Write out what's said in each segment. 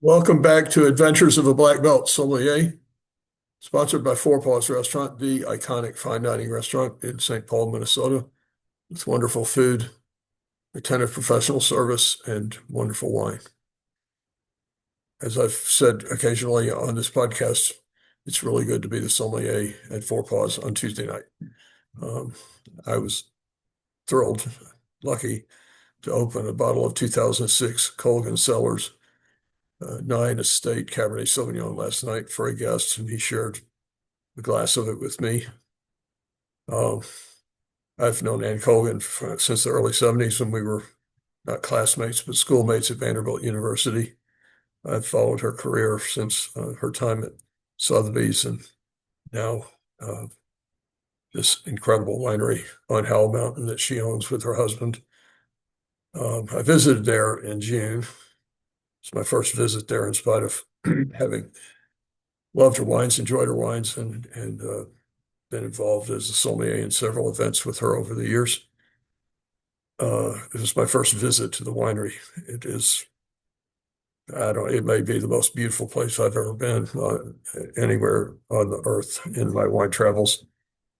Welcome back to Adventures of a Black Belt Sommelier, sponsored by Four Paws Restaurant, the iconic fine dining restaurant in St. Paul, Minnesota, with wonderful food, attentive professional service, and wonderful wine. As I've said occasionally on this podcast, it's really good to be the sommelier at Four Paws on Tuesday night. Um, I was thrilled, lucky to open a bottle of 2006 Colgin Cellars 9 Estate Cabernet Sauvignon last night for a guest, and he shared a glass of it with me. Um, I've known Ann Colgin since the early 70s when we were not classmates, but schoolmates at Vanderbilt University. I've followed her career since her time at Sotheby's and now uh, this incredible winery on Howell Mountain that she owns with her husband. I visited there in June. It's my first visit there in spite of having loved her wines, enjoyed her wines, and been involved as a sommelier in several events with her over the years. It was my first visit to the winery. It is, I don't, it may be the most beautiful place I've ever been anywhere on the earth in my wine travels.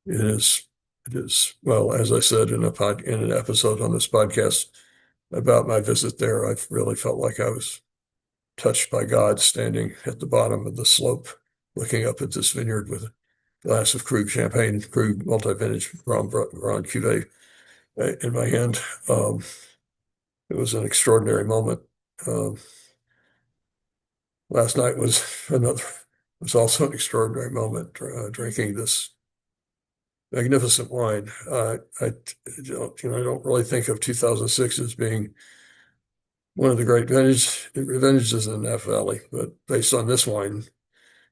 It is, well, as I said in an episode on this podcast about my visit there, I really felt like I was touched by God standing at the bottom of the slope, looking up at this vineyard with a glass of Krug champagne, Krug multi-vintage Grand Cuvée in my hand. It was an extraordinary moment. Um, Last night was also an extraordinary moment, drinking this magnificent wine. I don't really think of 2006 as being one of the great vintages in the Napa Valley, but based on this wine,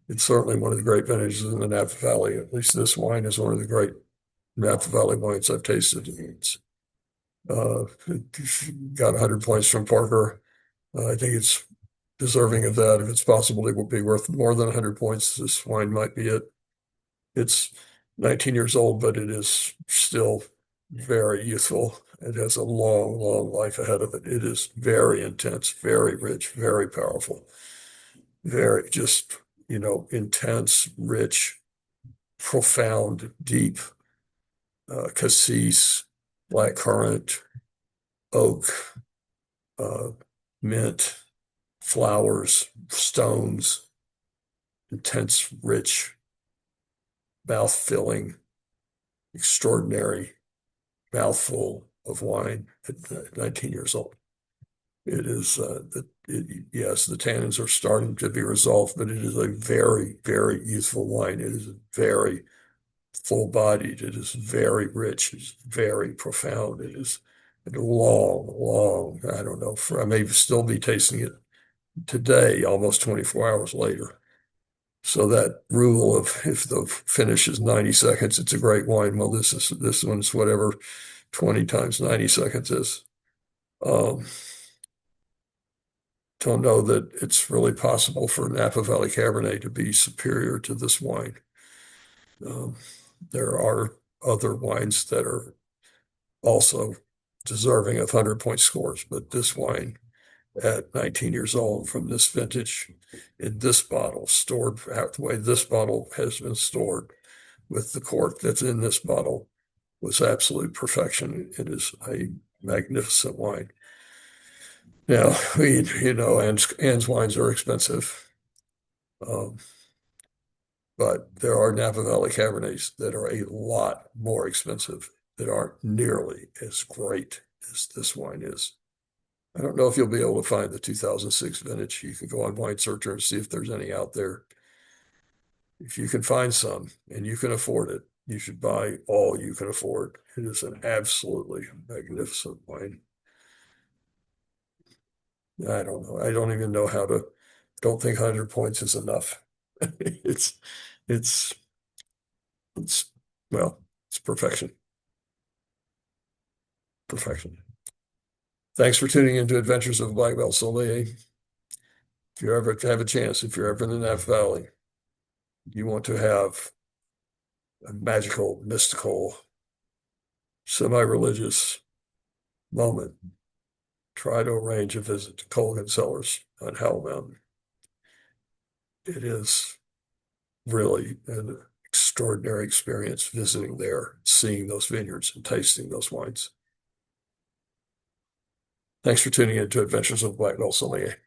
it's certainly one of the great vintages in the Napa Valley. At least this wine is one of the great Napa Valley wines I've tasted. It's got 100 points from Parker. I think it's deserving of that. If it's possible, it will be worth more than 100 points. This wine might be it. It's 19 years old, but it is still very youthful. It has a long, long life ahead of it. It is very intense, very rich, very powerful, very just, intense, rich, profound, deep, cassis, blackcurrant, oak, uh, mint, flowers, stones, intense, rich, mouth-filling, extraordinary mouthful of wine at 19 years old. It is, yes, the tannins are starting to be resolved, but it is a very, very youthful wine. It is very full-bodied. It is very rich. It's very profound. It is long, long, I don't know, I may still be tasting it today, almost 24 hours later. So that rule of if the finish is 90 seconds, it's a great wine. Well, this one's whatever 20 times 90 seconds is. Um, don't know that it's really possible for Napa Valley Cabernet to be superior to this wine. Um, there are other wines that are also deserving of 100-point scores, but this wine at 19 years old from this vintage in this bottle, stored the way this bottle has been stored with the cork that's in this bottle was absolute perfection. It is a magnificent wine. Now, Ann's wines are expensive, um, but there are Napa Valley Cabernets that are a lot more expensive that aren't nearly as great as this wine is. I don't know if you'll be able to find the 2006 vintage. You can go on Wine Searcher and see if there's any out there. If you can find some and you can afford it, you should buy all you can afford. It is an absolutely magnificent wine. I don't know. I don't even know how to, don't think 100 points is enough. It's, it's, it's, well, it's perfection. Perfection. Thanks for tuning into Adventures of Black Belt Sommelier. If you ever have a chance, if you're ever in the Napa Valley, you want to have a magical, mystical, semi-religious moment, try to arrange a visit to Colgin Cellars on Howell Mountain. it is really an extraordinary experience visiting there, seeing those vineyards and tasting those wines. Thanks for tuning in to Adventures of Black Belt Sommelier.